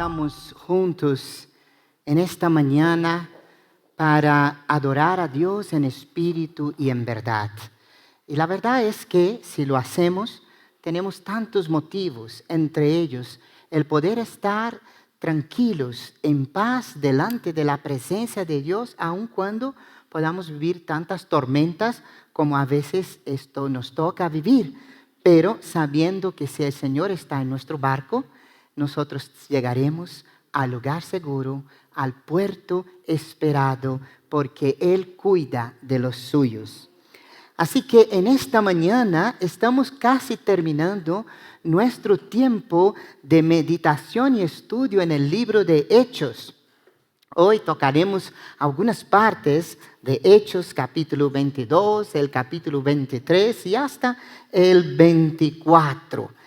estamos juntos en esta mañana para adorar a Dios en espíritu y en verdad. Y la verdad es que si lo hacemos, tenemos tantos motivos, entre ellos el poder estar tranquilos, en paz, delante de la presencia de Dios, aun cuando podamos vivir tantas tormentas como a veces esto nos toca vivir, pero sabiendo que si el Señor está en nuestro barco, nosotros llegaremos al lugar seguro, al puerto esperado, porque Él cuida de los suyos. Así que en esta mañana estamos casi terminando nuestro tiempo de meditación y estudio en el libro de Hechos. Hoy tocaremos algunas partes de Hechos, capítulo 22, el capítulo 23 y hasta el 24.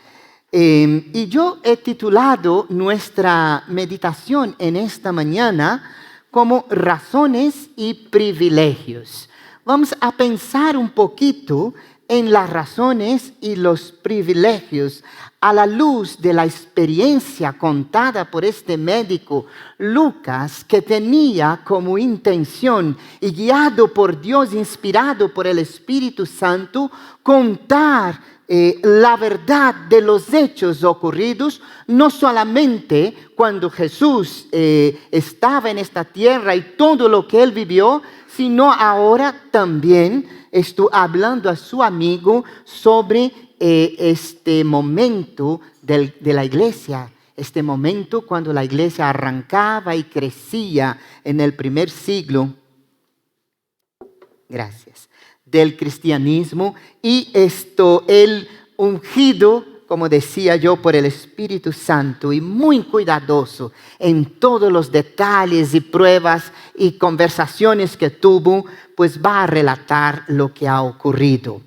Y yo he titulado nuestra meditación en esta mañana como razones y privilegios. Vamos a pensar un poquito en las razones y los privilegios a la luz de la experiencia contada por este médico Lucas, que tenía como intención y guiado por Dios, inspirado por el Espíritu Santo, contar la verdad de los hechos ocurridos, no solamente cuando Jesús estaba en esta tierra y todo lo que Él vivió, sino ahora también estoy hablando a su amigo sobre este momento de la iglesia, este momento cuando la iglesia arrancaba y crecía en el primer siglo. Gracias. Del cristianismo y el ungido, como decía yo, por el Espíritu Santo y muy cuidadoso en todos los detalles y pruebas y conversaciones que tuvo, pues va a relatar lo que ha ocurrido.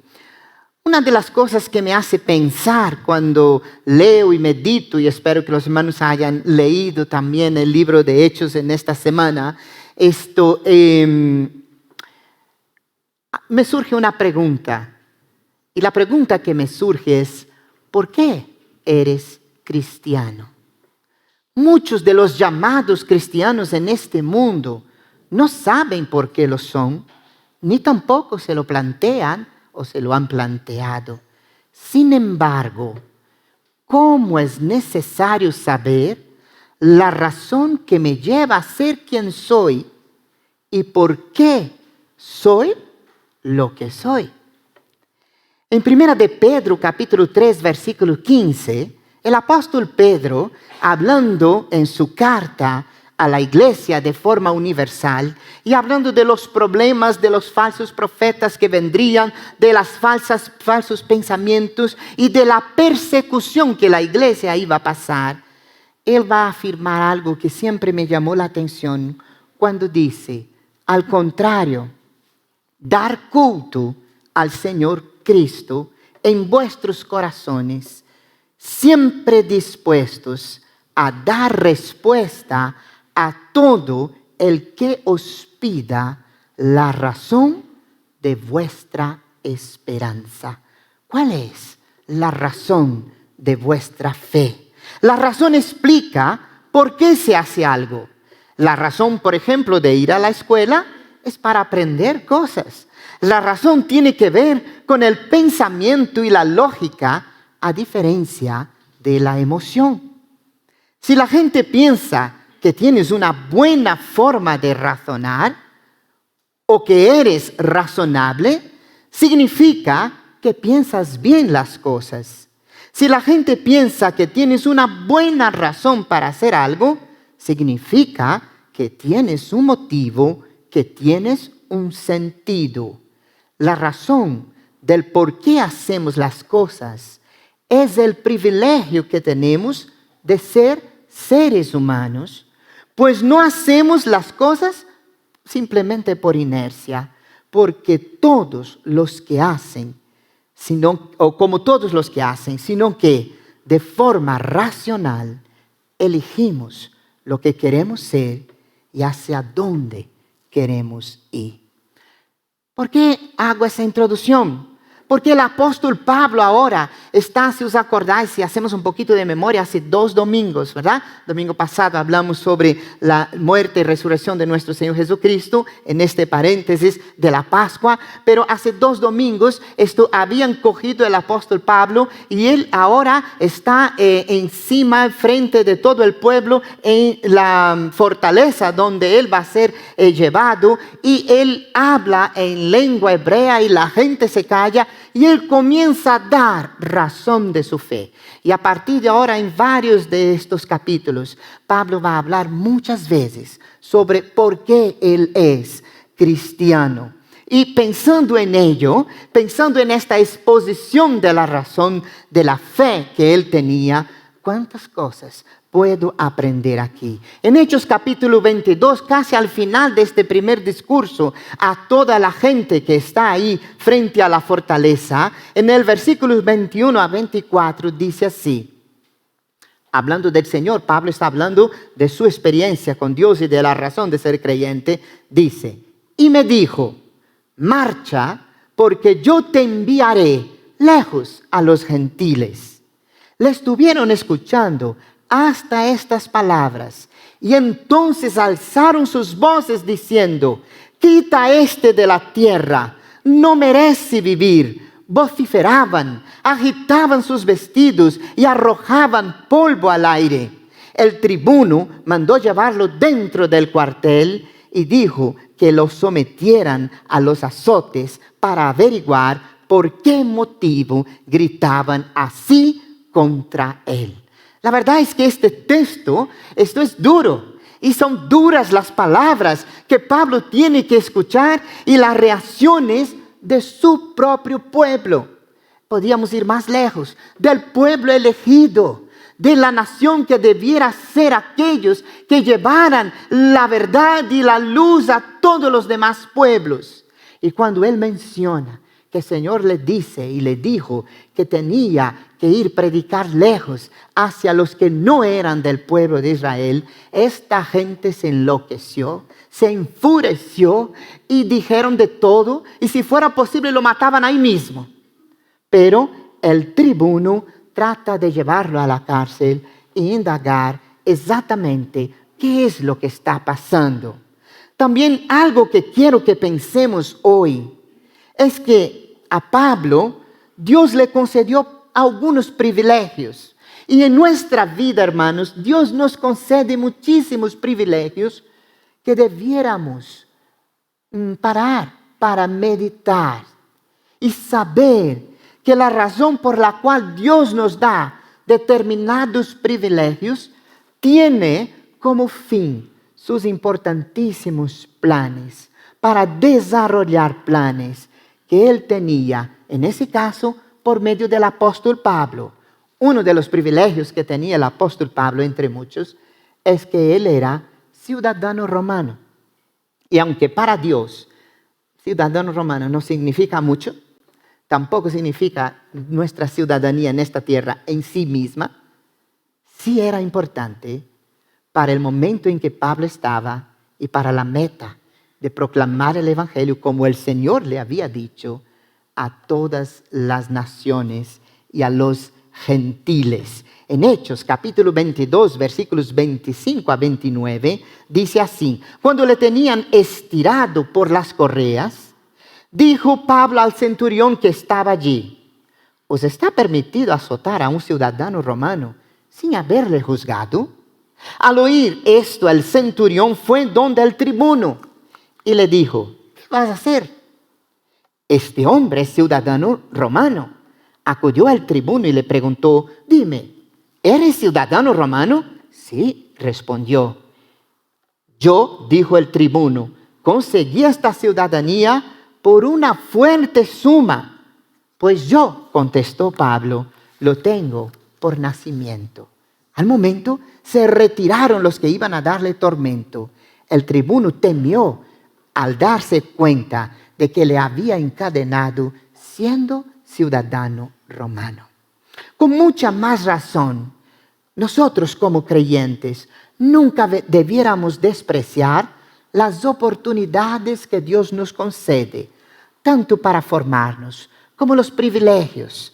Una de las cosas que me hace pensar cuando leo y medito, y espero que los hermanos hayan leído también el libro de Hechos en esta semana, me surge una pregunta. Y la pregunta que me surge es, ¿por qué eres cristiano? Muchos de los llamados cristianos en este mundo no saben por qué lo son, ni tampoco se lo plantean o se lo han planteado. Sin embargo, ¿cómo es necesario saber la razón que me lleva a ser quien soy y por qué soy lo que soy? En 1 de Pedro, capítulo 3, versículo 15, el apóstol Pedro, hablando en su carta a la iglesia de forma universal y hablando de los problemas de los falsos profetas que vendrían, de los falsos pensamientos y de la persecución que la iglesia iba a pasar, él va a afirmar algo que siempre me llamó la atención cuando dice, al contrario, dar culto al Señor Cristo en vuestros corazones, siempre dispuestos a dar respuesta a todo el que os pida la razón de vuestra esperanza. ¿Cuál es la razón de vuestra fe? La razón explica por qué se hace algo. La razón, por ejemplo, de ir a la escuela es para aprender cosas. La razón tiene que ver con el pensamiento y la lógica, a diferencia de la emoción. Si la gente piensa que tienes una buena forma de razonar o que eres razonable, significa que piensas bien las cosas. Si la gente piensa que tienes una buena razón para hacer algo, significa que tienes un motivo, que tienes un sentido. La razón del por qué hacemos las cosas es el privilegio que tenemos de ser seres humanos, pues no hacemos las cosas simplemente por inercia, porque todos los que hacen, sino que de forma racional elegimos lo que queremos ser y hacia dónde queremos ir. ¿Por qué hago esa introducción? Porque el apóstol Pablo ahora está, si os acordáis, si hacemos un poquito de memoria, hace 2 domingos, ¿verdad? Domingo pasado hablamos sobre la muerte y resurrección de nuestro Señor Jesucristo, en este paréntesis de la Pascua, pero hace 2 domingos habían cogido el apóstol Pablo y él ahora está encima, frente de todo el pueblo, en la fortaleza donde él va a ser llevado, y él habla en lengua hebrea y la gente se calla. Y él comienza a dar razón de su fe. Y a partir de ahora, en varios de estos capítulos, Pablo va a hablar muchas veces sobre por qué él es cristiano. Y pensando en ello, pensando en esta exposición de la razón de la fe que él tenía, ¿cuántas cosas puedo aprender aquí? En Hechos capítulo 22, casi al final de este primer discurso a toda la gente que está ahí frente a la fortaleza, en el versículo 21 a 24 dice así, hablando del Señor, Pablo está hablando de su experiencia con Dios y de la razón de ser creyente, dice, y me dijo, marcha, porque yo te enviaré lejos a los gentiles. Le estuvieron escuchando hasta estas palabras, y entonces alzaron sus voces diciendo, quita este de la tierra, no merece vivir. Vociferaban, agitaban sus vestidos y arrojaban polvo al aire. El tribuno mandó llevarlo dentro del cuartel y dijo que lo sometieran a los azotes para averiguar por qué motivo gritaban así contra él. La verdad es que este texto, esto es duro. Y son duras las palabras que Pablo tiene que escuchar y las reacciones de su propio pueblo. Podríamos ir más lejos, del pueblo elegido, de la nación que debiera ser aquellos que llevaran la verdad y la luz a todos los demás pueblos. Y cuando él menciona que el Señor le dice y le dijo que tenía que ir a predicar lejos hacia los que no eran del pueblo de Israel, esta gente se enloqueció, se enfureció y dijeron de todo, y si fuera posible lo mataban ahí mismo. Pero el tribuno trata de llevarlo a la cárcel e indagar exactamente qué es lo que está pasando. También algo que quiero que pensemos hoy es que a Pablo Dios le concedió algunos privilegios. Y en nuestra vida, hermanos, Dios nos concede muchísimos privilegios que debiéramos parar para meditar y saber que la razón por la cual Dios nos da determinados privilegios tiene como fin sus importantísimos planes, para desarrollar planes que él tenía, en ese caso, por medio del apóstol Pablo. Uno de los privilegios que tenía el apóstol Pablo, entre muchos, es que él era ciudadano romano. Y aunque para Dios, ciudadano romano no significa mucho, tampoco significa nuestra ciudadanía en esta tierra en sí misma, sí era importante para el momento en que Pablo estaba y para la meta de proclamar el Evangelio como el Señor le había dicho a todas las naciones y a los gentiles. En Hechos capítulo 22, versículos 25 a 29, dice así, cuando le tenían estirado por las correas, dijo Pablo al centurión que estaba allí, ¿os está permitido azotar a un ciudadano romano sin haberle juzgado? Al oír esto, el centurión fue donde el tribuno y le dijo, ¿qué vas a hacer? Este hombre es ciudadano romano. Acudió al tribuno y le preguntó, dime, ¿eres ciudadano romano? Sí, respondió. Yo, dijo el tribuno, conseguí esta ciudadanía por una fuerte suma. Pues yo, contestó Pablo, lo tengo por nacimiento. Al momento se retiraron los que iban a darle tormento. El tribuno temió al darse cuenta de que le había encadenado siendo ciudadano romano. Con mucha más razón, nosotros como creyentes nunca debiéramos despreciar las oportunidades que Dios nos concede, tanto para formarnos como los privilegios,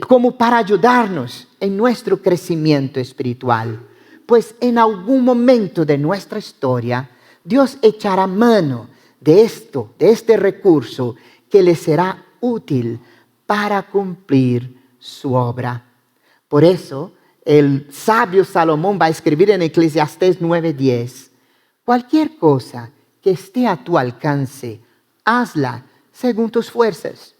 como para ayudarnos en nuestro crecimiento espiritual. Pues en algún momento de nuestra historia, Dios echará mano de este recurso que le será útil para cumplir su obra. Por eso, el sabio Salomón va a escribir en Eclesiastés 9:10, cualquier cosa que esté a tu alcance, hazla según tus fuerzas,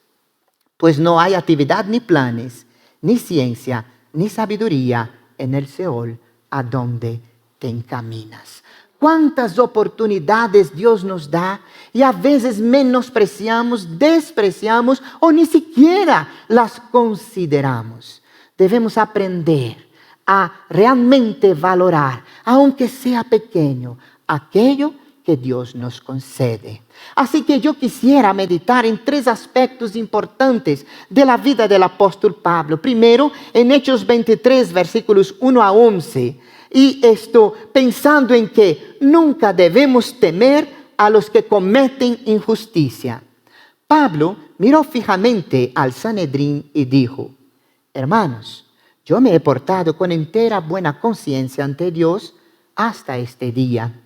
pues no hay actividad ni planes, ni ciencia, ni sabiduría en el Seol a donde te encaminas. ¿Cuántas oportunidades Dios nos da y a veces menospreciamos, despreciamos o ni siquiera las consideramos? Debemos aprender a realmente valorar, aunque sea pequeño, aquello que Dios nos concede. Así que yo quisiera meditar en 3 aspectos importantes de la vida del apóstol Pablo. Primero, en Hechos 23, versículos 1 a 11. Y esto pensando en que nunca debemos temer a los que cometen injusticia. Pablo miró fijamente al Sanedrín y dijo, hermanos, yo me he portado con entera buena conciencia ante Dios hasta este día.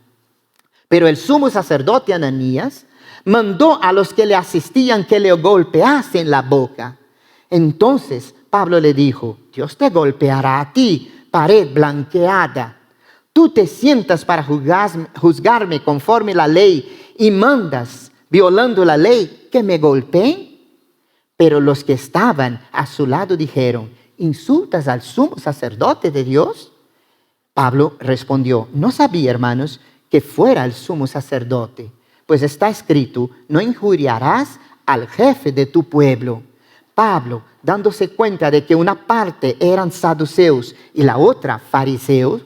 Pero el sumo sacerdote Ananías mandó a los que le asistían que le golpeasen la boca. Entonces Pablo le dijo, Dios te golpeará a ti, pared blanqueada. Tú te sientas para juzgarme conforme la ley y mandas, violando la ley, que me golpeen. Pero los que estaban a su lado dijeron, ¿insultas al sumo sacerdote de Dios? Pablo respondió, no sabía, hermanos, que fuera el sumo sacerdote, pues está escrito, no injuriarás al jefe de tu pueblo. Pablo, dándose cuenta de que una parte eran saduceos y la otra fariseos,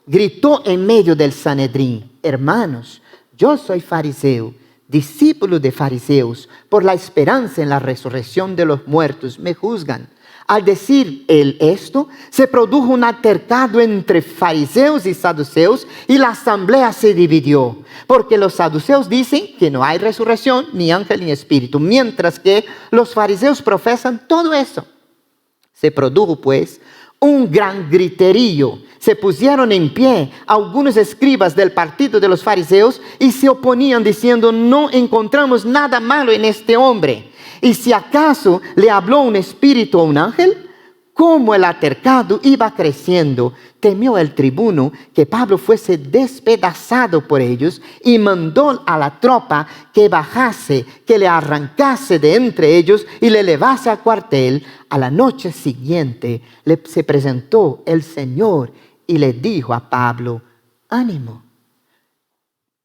gritó en medio del Sanedrín, hermanos, yo soy fariseo, discípulo de fariseos, por la esperanza en la resurrección de los muertos, me juzgan. Al decir él esto, se produjo un altercado entre fariseos y saduceos y la asamblea se dividió. Porque los saduceos dicen que no hay resurrección, ni ángel ni espíritu, mientras que los fariseos profesan todo eso. Se produjo pues un gran griterío. Se pusieron en pie algunos escribas del partido de los fariseos y se oponían diciendo, no encontramos nada malo en este hombre. Y si acaso le habló un espíritu o un ángel, como el altercado iba creciendo, temió el tribuno que Pablo fuese despedazado por ellos y mandó a la tropa que bajase, que le arrancase de entre ellos y le llevase al cuartel. A la noche siguiente se presentó el Señor y le dijo a Pablo, ánimo,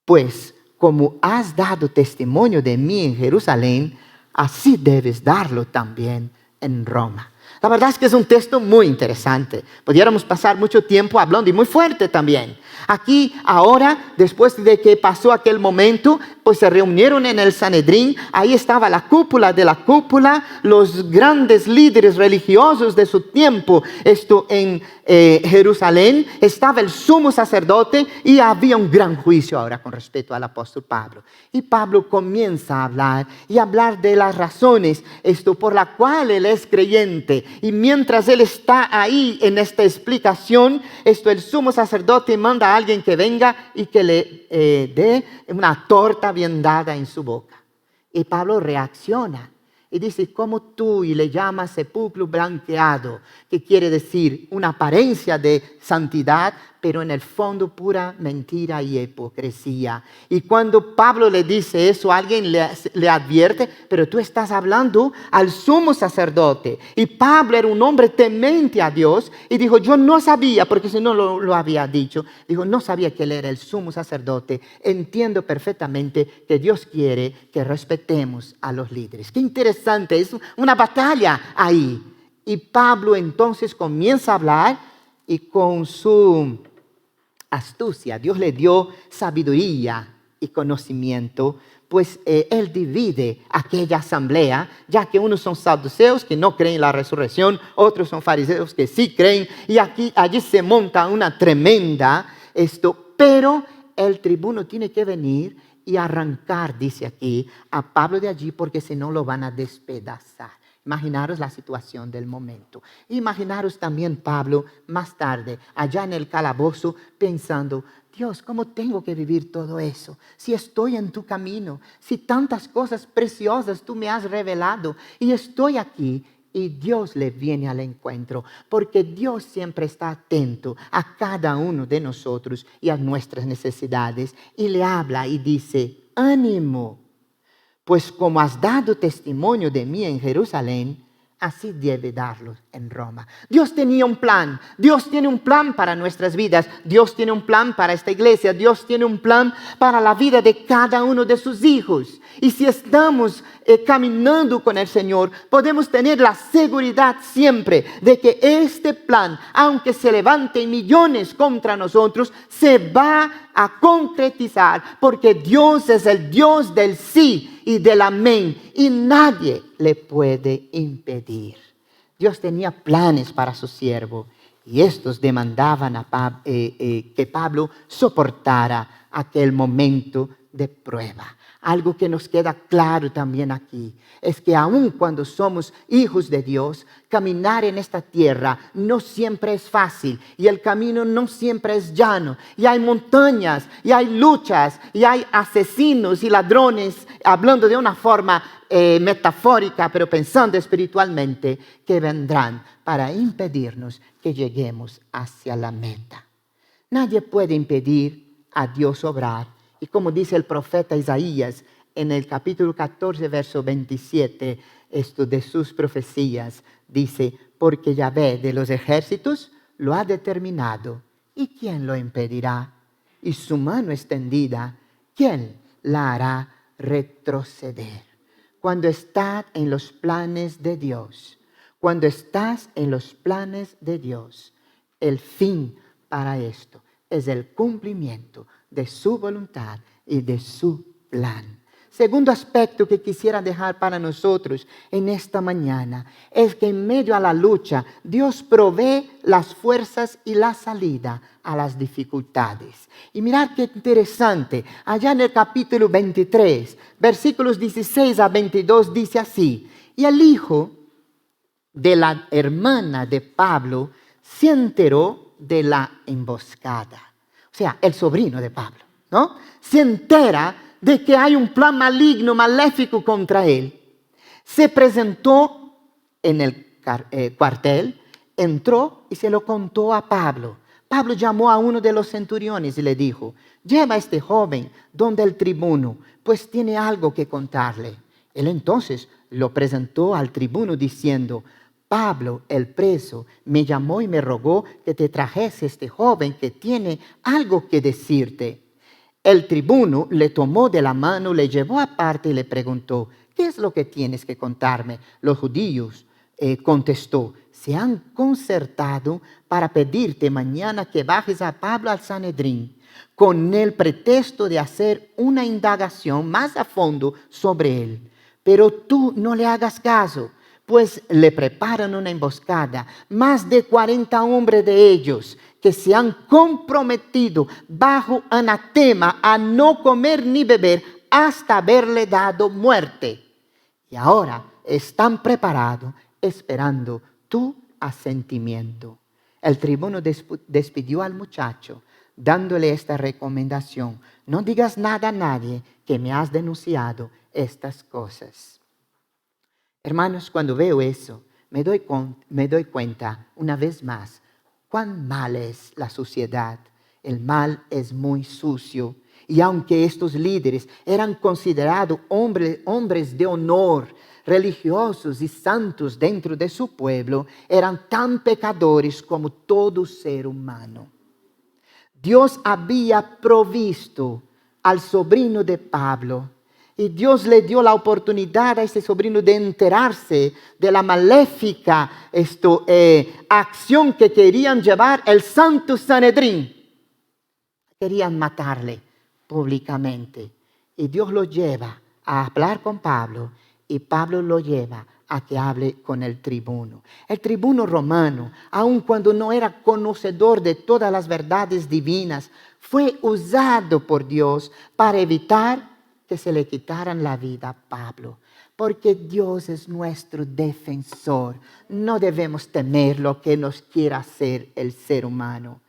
pues como has dado testimonio de mí en Jerusalén, así debes darlo también en Roma. La verdad es que es un texto muy interesante. Pudiéramos pasar mucho tiempo hablando y muy fuerte también. Aquí, ahora, después de que pasó aquel momento, pues se reunieron en el Sanedrín. Ahí estaba la cúpula de la cúpula, los grandes líderes religiosos de su tiempo. Esto en Jerusalén. Estaba el sumo sacerdote y había un gran juicio ahora con respecto al apóstol Pablo. Y Pablo comienza a hablar de las razones por la cual él es creyente. Y mientras él está ahí en esta explicación, el sumo sacerdote manda a alguien que venga y que le dé una torta bien dada en su boca. Y Pablo reacciona y dice, como tú, y le llama sepulcro blanqueado, que quiere decir una apariencia de santidad, pero en el fondo pura mentira y hipocresía. Y cuando Pablo le dice eso, alguien le advierte, pero tú estás hablando al sumo sacerdote. Y Pablo era un hombre temente a Dios y dijo, yo no sabía, porque si no lo había dicho, dijo, no sabía que él era el sumo sacerdote. Entiendo perfectamente que Dios quiere que respetemos a los líderes. Qué interesante, es una batalla ahí. Y Pablo entonces comienza a hablar y con su astucia, Dios le dio sabiduría y conocimiento, pues él divide aquella asamblea, ya que unos son saduceos que no creen en la resurrección, otros son fariseos que sí creen, y allí se monta una tremenda pero el tribuno tiene que venir y arrancar, dice aquí, a Pablo de allí porque si no lo van a despedazar. Imaginaros la situación del momento. Imaginaros también Pablo más tarde, allá en el calabozo, pensando, Dios, ¿cómo tengo que vivir todo eso? Si estoy en tu camino, si tantas cosas preciosas tú me has revelado y estoy aquí. Y Dios le viene al encuentro, porque Dios siempre está atento a cada uno de nosotros y a nuestras necesidades. Y le habla y dice, ánimo, pues como has dado testimonio de mí en Jerusalén, así debe darlo en Roma. Dios tenía un plan. Dios tiene un plan para nuestras vidas. Dios tiene un plan para esta iglesia. Dios tiene un plan para la vida de cada uno de sus hijos. Y si estamos caminando con el Señor, podemos tener la seguridad siempre de que este plan, aunque se levanten millones contra nosotros, se va a concretizar, porque Dios es el Dios del sí y del amén, y nadie le puede impedir. Dios tenía planes para su siervo, y estos demandaban que Pablo soportara aquel momento de prueba. Algo que nos queda claro también aquí es que aun cuando somos hijos de Dios, caminar en esta tierra no siempre es fácil y el camino no siempre es llano. Y hay montañas, y hay luchas, y hay asesinos y ladrones, hablando de una forma metafórica, pero pensando espiritualmente, que vendrán para impedirnos que lleguemos hacia la meta. Nadie puede impedir a Dios obrar. Y como dice el profeta Isaías en el capítulo 14, verso 27, esto de sus profecías, dice, porque Yahvé de los ejércitos lo ha determinado, ¿y quién lo impedirá? Y su mano extendida, ¿quién la hará retroceder? Cuando estás en los planes de Dios, cuando estás en los planes de Dios, el fin para esto es el cumplimiento de su voluntad y de su plan. Segundo aspecto que quisiera dejar para nosotros en esta mañana es que en medio a la lucha Dios provee las fuerzas y la salida a las dificultades. Y mirad qué interesante, allá en el capítulo 23, versículos 16 a 22 dice así, y el hijo de la hermana de Pablo se enteró de la emboscada. O sea, el sobrino de Pablo, ¿no? Se entera de que hay un plan maligno, maléfico contra él. Se presentó en el cuartel, entró y se lo contó a Pablo. Pablo llamó a uno de los centuriones y le dijo, lleva a este joven donde el tribuno, pues tiene algo que contarle. Él entonces lo presentó al tribuno diciendo, Pablo, el preso, me llamó y me rogó que te trajese este joven que tiene algo que decirte. El tribuno le tomó de la mano, le llevó aparte y le preguntó, ¿qué es lo que tienes que contarme? Los judíos contestó, se han concertado para pedirte mañana que bajes a Pablo al Sanedrín con el pretexto de hacer una indagación más a fondo sobre él. Pero tú no le hagas caso, pues le preparan una emboscada, más de 40 hombres de ellos que se han comprometido bajo anatema a no comer ni beber hasta haberle dado muerte. Y ahora están preparados esperando tu asentimiento. El tribuno despidió al muchacho dándole esta recomendación. No digas nada a nadie que me has denunciado estas cosas. Hermanos, cuando veo eso, me doy cuenta una vez más cuán mal es la sociedad. El mal es muy sucio. Y aunque estos líderes eran considerados hombres de honor, religiosos y santos dentro de su pueblo, eran tan pecadores como todo ser humano. Dios había provisto al sobrino de Pablo y Dios le dio la oportunidad a ese sobrino de enterarse de la maléfica acción que querían llevar el Santo Sanedrín. Querían matarle públicamente. Y Dios lo lleva a hablar con Pablo y Pablo lo lleva a que hable con el tribuno. El tribuno romano, aun cuando no era conocedor de todas las verdades divinas, fue usado por Dios para evitar que se le quitaran la vida a Pablo, porque Dios es nuestro defensor. No debemos temer lo que nos quiera hacer el ser humano.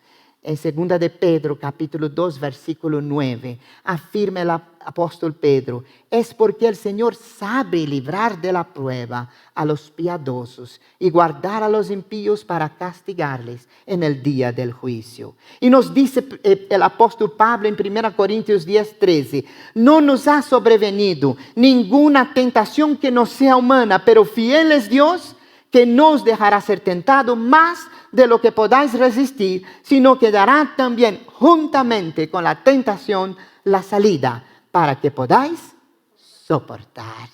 En 2 de Pedro, capítulo 2, versículo 9, afirma el apóstol Pedro: es porque el Señor sabe librar de la prueba a los piadosos y guardar a los impíos para castigarles en el día del juicio. Y nos dice el apóstol Pablo en 1 Corintios 10, 13: no nos ha sobrevenido ninguna tentación que no sea humana, pero fiel es Dios, que no os dejará ser tentado más de lo que podáis resistir, sino que dará también juntamente con la tentación la salida para que podáis soportar.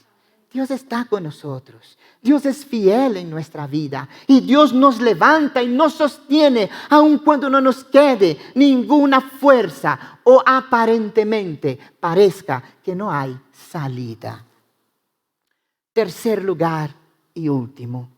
Dios está con nosotros. Dios es fiel en nuestra vida y Dios nos levanta y nos sostiene aun cuando no nos quede ninguna fuerza o aparentemente parezca que no hay salida. Tercer lugar y último,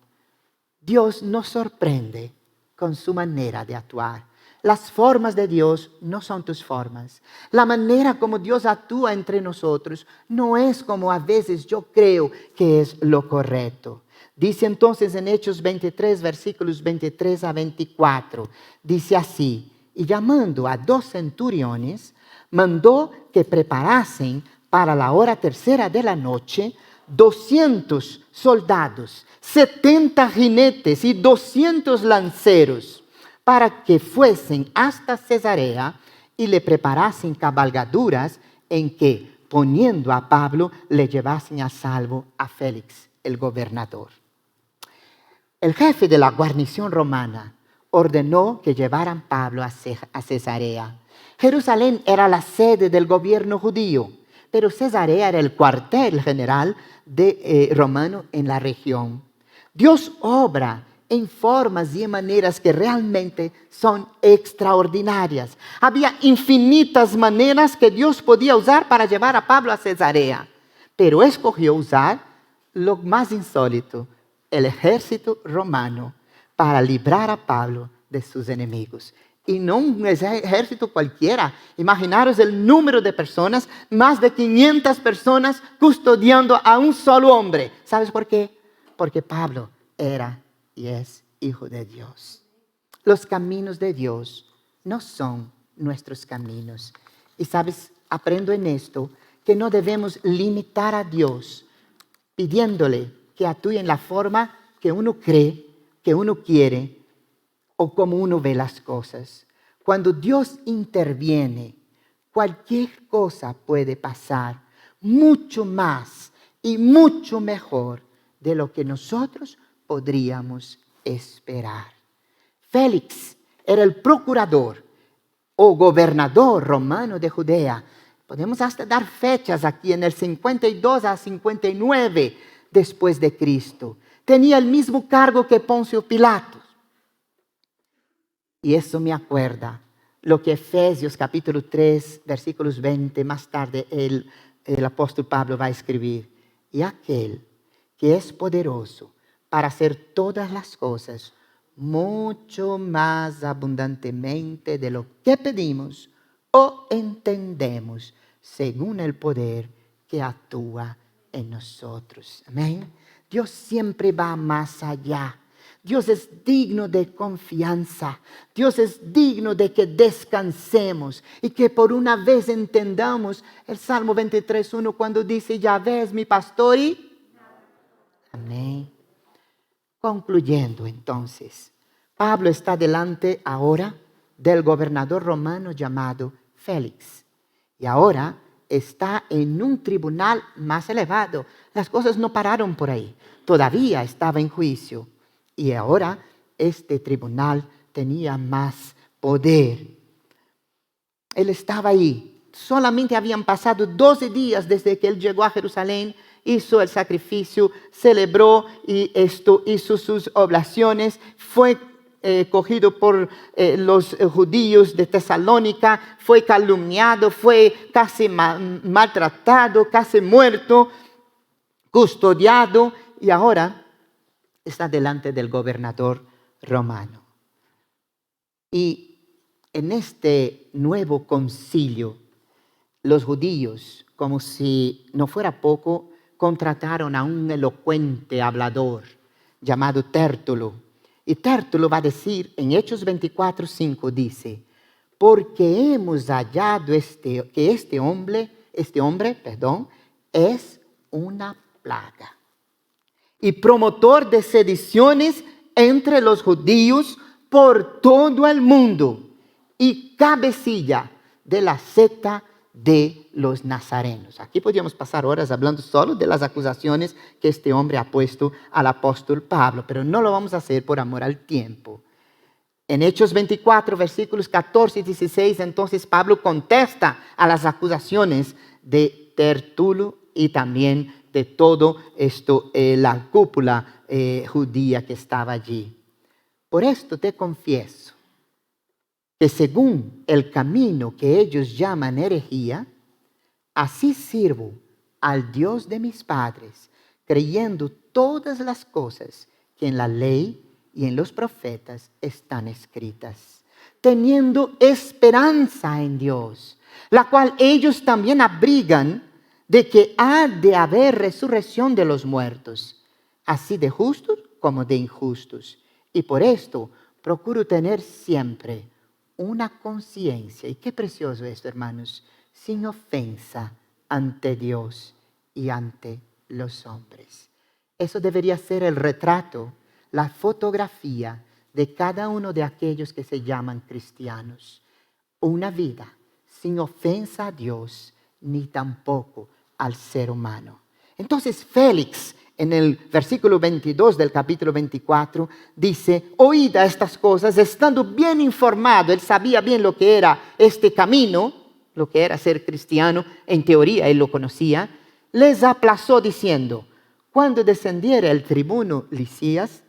Dios nos sorprende con su manera de actuar. Las formas de Dios no son tus formas. La manera como Dios actúa entre nosotros no es como a veces yo creo que es lo correcto. Dice entonces en Hechos 23, versículos 23 a 24, dice así: y llamando a 2 centuriones, mandó que preparasen para la hora tercera de la noche 200 soldados, 70 jinetes y 200 lanceros, para que fuesen hasta Cesarea y le preparasen cabalgaduras en que, poniendo a Pablo, le llevasen a salvo a Félix, el gobernador. El jefe de la guarnición romana ordenó que llevaran a Pablo a Cesarea. Jerusalén era la sede del gobierno judío, pero Cesarea era el cuartel general romano en la región. Dios obra en formas y en maneras que realmente son extraordinarias. Había infinitas maneras que Dios podía usar para llevar a Pablo a Cesarea, pero escogió usar lo más insólito: el ejército romano, para librar a Pablo de sus enemigos. Y no un ejército cualquiera. Imaginaros el número de personas, más de 500 personas custodiando a un solo hombre. ¿Sabes por qué? Porque Pablo era y es hijo de Dios. Los caminos de Dios no son nuestros caminos. Y sabes, aprendo en esto que no debemos limitar a Dios pidiéndole que actúe en la forma que uno cree, que uno quiere o como uno ve las cosas. Cuando Dios interviene, cualquier cosa puede pasar mucho más y mucho mejor de lo que nosotros podríamos esperar. Félix era el procurador o gobernador romano de Judea. Podemos hasta dar fechas aquí en el 52 a 59 después de Cristo. Tenía el mismo cargo que Poncio Pilato. Y eso me acuerda lo que Efesios capítulo 3, versículos 20, más tarde el apóstol Pablo va a escribir. Y aquel que es poderoso para hacer todas las cosas mucho más abundantemente de lo que pedimos o entendemos, según el poder que actúa en nosotros. Amén. Dios siempre va más allá. Dios es digno de confianza. Dios es digno de que descansemos y que por una vez entendamos el Salmo 23:1 cuando dice: Yahvé es mi pastor y... Amén. Concluyendo entonces, Pablo está delante ahora del gobernador romano llamado Félix. Y ahora está en un tribunal más elevado. Las cosas no pararon por ahí. Todavía estaba en juicio. Y ahora este tribunal tenía más poder. Él estaba ahí. Solamente habían pasado 12 días desde que él llegó a Jerusalén, hizo el sacrificio, celebró y hizo sus oblaciones. Fue cogido por los judíos de Tesalónica, fue calumniado, fue casi maltratado, casi muerto, custodiado y ahora está delante del gobernador romano. Y en este nuevo concilio, los judíos, como si no fuera poco, contrataron a un elocuente hablador llamado Tértulo. Y Tértulo va a decir en Hechos 24:5, dice, porque hemos hallado que este hombre, es una plaga y promotor de sediciones entre los judíos por todo el mundo y cabecilla de la secta de los nazarenos. Aquí podríamos pasar horas hablando solo de las acusaciones que este hombre ha puesto al apóstol Pablo, pero no lo vamos a hacer por amor al tiempo. En Hechos 24, versículos 14 y 16, entonces Pablo contesta a las acusaciones de Tértulo y también de todo esto, la cúpula judía que estaba allí. Por esto te confieso que según el camino que ellos llaman herejía, así sirvo al Dios de mis padres, creyendo todas las cosas que en la ley y en los profetas están escritas, teniendo esperanza en Dios, la cual ellos también abrigan de que ha de haber resurrección de los muertos, así de justos como de injustos. Y por esto procuro tener siempre una conciencia, y qué precioso esto, hermanos, sin ofensa ante Dios y ante los hombres. Eso debería ser el retrato, la fotografía de cada uno de aquellos que se llaman cristianos. Una vida sin ofensa a Dios ni tampoco al ser humano. Entonces Félix, en el versículo 22 del capítulo 24, dice, oída estas cosas, estando bien informado, él sabía bien lo que era este camino, lo que era ser cristiano, en teoría él lo conocía, les aplazó diciendo, cuando descendiere el tribuno Licias,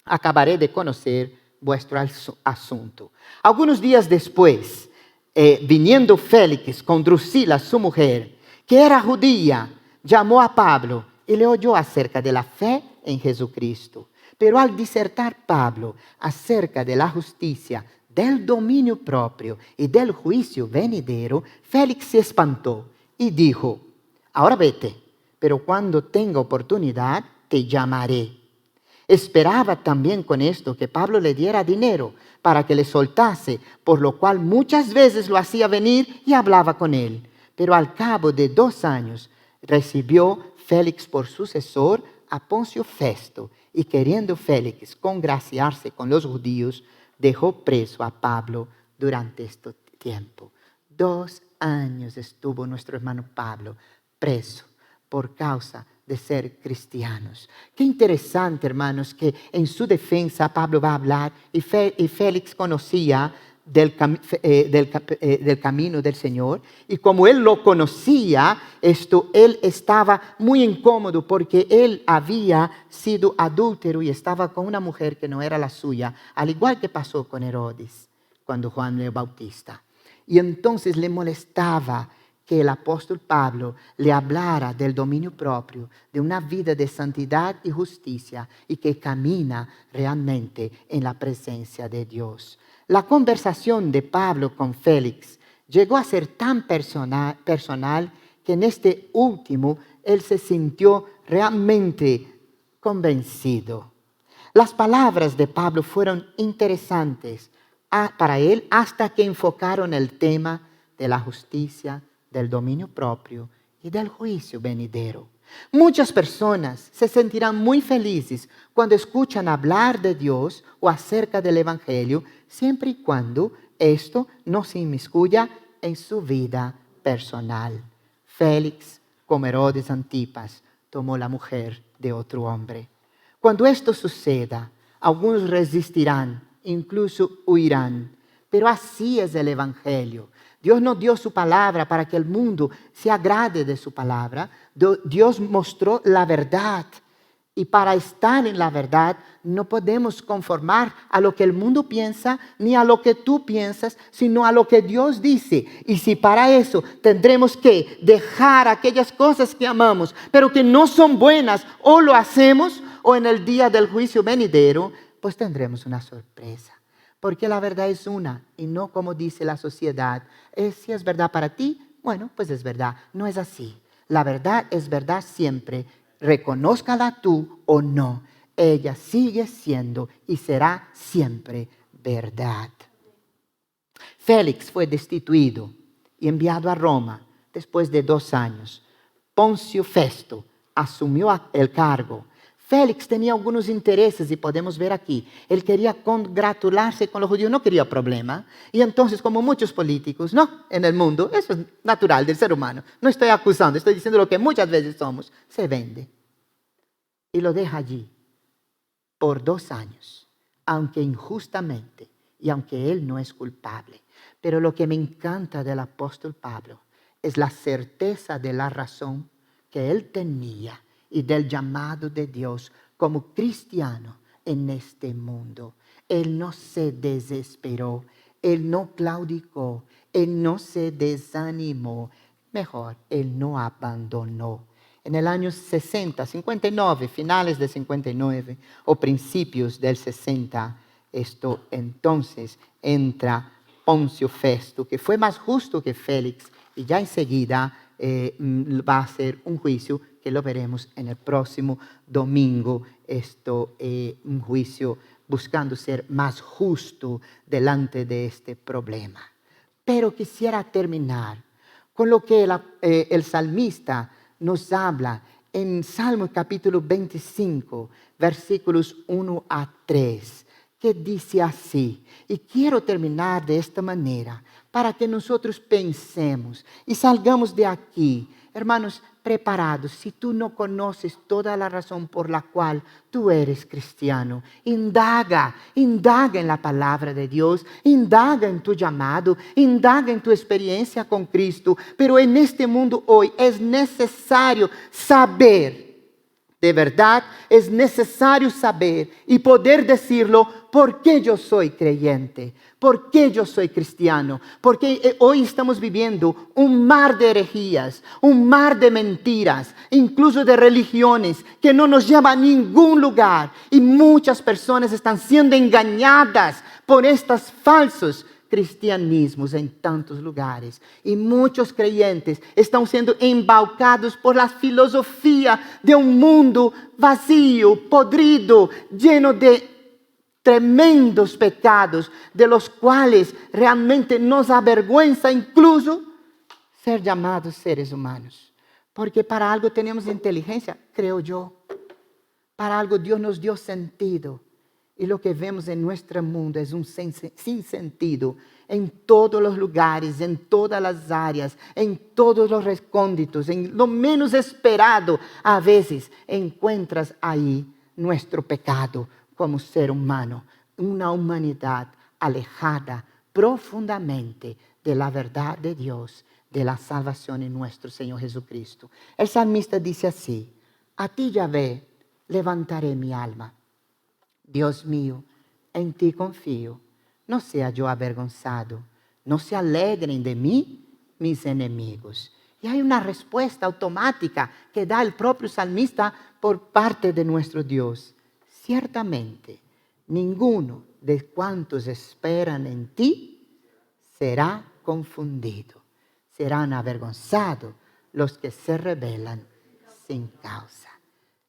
acabaré de conocer vuestro asunto. Algunos días después, viniendo Félix con Drusila, su mujer, que era judía, llamó a Pablo y le oyó acerca de la fe en Jesucristo. Pero al disertar Pablo acerca de la justicia, del dominio propio y del juicio venidero, Félix se espantó y dijo, ahora vete, pero cuando tenga oportunidad te llamaré. Esperaba también con esto que Pablo le diera dinero para que le soltase, por lo cual muchas veces lo hacía venir y hablaba con él. Pero al cabo de 2 años recibió Félix por sucesor a Poncio Festo, y queriendo Félix congraciarse con los judíos, dejó preso a Pablo durante este tiempo. 2 años estuvo nuestro hermano Pablo preso por causa de ser cristianos. Qué interesante, hermanos, que en su defensa Pablo va a hablar y Félix conocía del camino del Señor, y como él lo conocía, él estaba muy incómodo porque él había sido adúltero y estaba con una mujer que no era la suya, al igual que pasó con Herodes cuando Juan el Bautista. Y entonces le molestaba que el apóstol Pablo le hablara del dominio propio, de una vida de santidad y justicia, y que camina realmente en la presencia de Dios. La conversación de Pablo con Félix llegó a ser tan personal que en este último él se sintió realmente convencido. Las palabras de Pablo fueron interesantes para él hasta que enfocaron el tema de la justicia, del dominio propio y del juicio venidero. Muchas personas se sentirán muy felices cuando escuchan hablar de Dios o acerca del Evangelio, siempre y cuando esto no se inmiscuya en su vida personal. Félix, como Herodes Antipas, tomó la mujer de otro hombre. Cuando esto suceda, algunos resistirán, incluso huirán, pero así es el Evangelio. Dios nos dio su palabra para que el mundo se agrade de su palabra. Dios mostró la verdad. Y para estar en la verdad no podemos conformar a lo que el mundo piensa ni a lo que tú piensas, sino a lo que Dios dice. Y si para eso tendremos que dejar aquellas cosas que amamos, pero que no son buenas, o lo hacemos o en el día del juicio venidero, pues tendremos una sorpresa. Porque la verdad es una y no como dice la sociedad. Si es verdad para ti, Bueno, pues es verdad. No es así. La verdad es verdad siempre. Reconózcala tú o no. Ella sigue siendo y será siempre verdad. Félix fue destituido y enviado a Roma después de 2 años. Poncio Festo asumió el cargo. Félix tenía algunos intereses y podemos ver aquí. Él quería congratularse con los judíos, no quería problema. Y entonces, como muchos políticos, no, en el mundo, eso es natural del ser humano. No estoy acusando, estoy diciendo lo que muchas veces somos. Se vende y lo deja allí por 2 años, aunque injustamente y aunque él no es culpable. Pero lo que me encanta del apóstol Pablo es la certeza de la razón que él tenía y del llamado de Dios como cristiano en este mundo. Él no se desesperó, él no claudicó, él no se desanimó. Mejor, él no abandonó. En el año 60, 59, finales de 59 o principios del 60, entonces entra Poncio Festo, que fue más justo que Félix, y ya enseguida va a ser un juicio que lo veremos en el próximo domingo, un juicio buscando ser más justo delante de este problema. Pero quisiera terminar con lo que el salmista nos habla en Salmo capítulo 25, versículos 1 a 3, que dice así. Y quiero terminar de esta manera para que nosotros pensemos y salgamos de aquí, hermanos, preparados. Si tú no conoces toda la razón por la cual tú eres cristiano, indaga en la palabra de Dios, indaga en tu llamado, indaga en tu experiencia con Cristo. Pero en este mundo hoy es necesario saber. De verdad, es necesario saber y poder decirlo, ¿por qué yo soy creyente? ¿Por qué yo soy cristiano? Porque hoy estamos viviendo un mar de herejías, un mar de mentiras, incluso de religiones que no nos llevan a ningún lugar. Y muchas personas están siendo engañadas por estos falsos cristianismos en tantos lugares. Y muchos creyentes están siendo embaucados por la filosofía de un mundo vacío, podrido, lleno de tremendos pecados, de los cuales realmente nos avergüenza incluso ser llamados seres humanos. Porque para algo tenemos inteligencia, creo yo. Para algo Dios nos dio sentido. Y lo que vemos en nuestro mundo es un sinsentido en todos los lugares, en todas las áreas, en todos los recónditos, en lo menos esperado. A veces encuentras ahí nuestro pecado como ser humano, una humanidad alejada profundamente de la verdad de Dios, de la salvación en nuestro Señor Jesucristo. El salmista dice así: a ti, Yahvé, levantaré mi alma. Dios mío, en ti confío, no sea yo avergonzado, no se alegren de mí mis enemigos. Y hay una respuesta automática que da el propio salmista por parte de nuestro Dios. Ciertamente, ninguno de cuantos esperan en ti será confundido. Serán avergonzados los que se rebelan sin causa.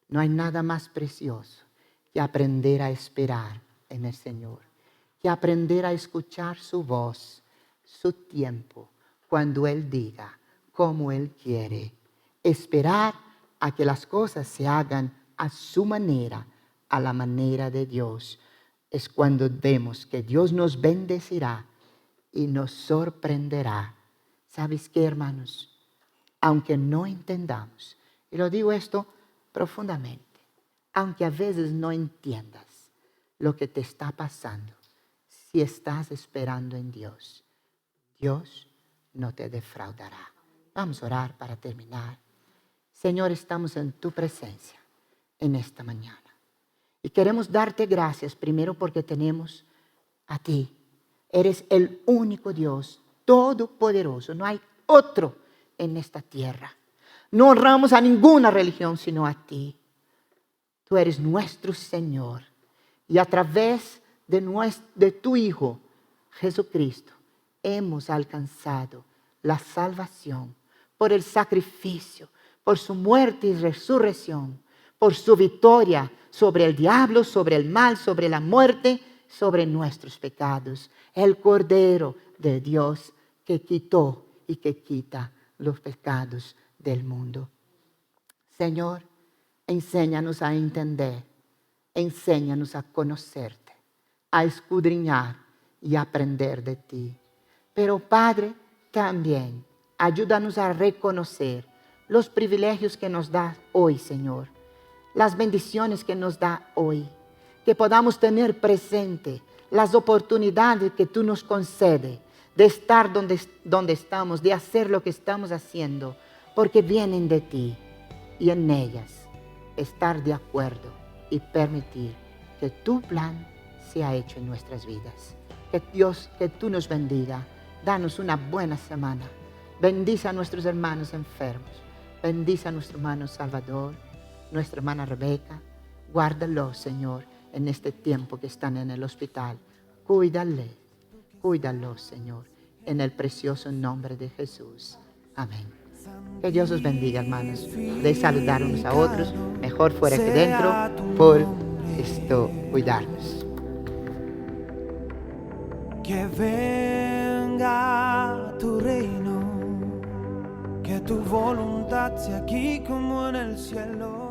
No hay nada más precioso que aprender a esperar en el Señor, que aprender a escuchar su voz, su tiempo, cuando Él diga, como Él quiere. Esperar a que las cosas se hagan a su manera, a la manera de Dios. Es cuando vemos que Dios nos bendecirá y nos sorprenderá. ¿Sabes qué, hermanos? Aunque no entendamos, y lo digo esto profundamente, aunque a veces no entiendas lo que te está pasando, si estás esperando en Dios, Dios no te defraudará. Vamos a orar para terminar. Señor, estamos en tu presencia en esta mañana. Y queremos darte gracias primero porque tenemos a ti. Eres el único Dios todopoderoso. No hay otro en esta tierra. No honramos a ninguna religión sino a ti. Tú eres nuestro Señor. Y a través de tu Hijo, Jesucristo, hemos alcanzado la salvación, por el sacrificio, por su muerte y resurrección, por su victoria sobre el diablo, sobre el mal, sobre la muerte, sobre nuestros pecados. El Cordero de Dios que quitó y que quita los pecados del mundo. Señor, enséñanos a entender, enséñanos a conocerte, a escudriñar y aprender de ti. Pero Padre, también ayúdanos a reconocer los privilegios que nos da hoy, Señor, las bendiciones que nos da hoy, que podamos tener presente las oportunidades que tú nos concedes de estar donde estamos, de hacer lo que estamos haciendo, porque vienen de ti, y en ellas estar de acuerdo y permitir que tu plan sea hecho en nuestras vidas. Que Dios, que tú nos bendiga. Danos una buena semana. Bendice a nuestros hermanos enfermos. Bendice a nuestro hermano Salvador, nuestra hermana Rebeca. Guárdalos, Señor, en este tiempo que están en el hospital. Cuídalos, Señor, en el precioso nombre de Jesús. Amén. Que Dios os bendiga, hermanos. De saludar unos a otros, mejor fuera que dentro, por esto cuidarnos. Que venga tu reino, que tu voluntad sea aquí como en el cielo.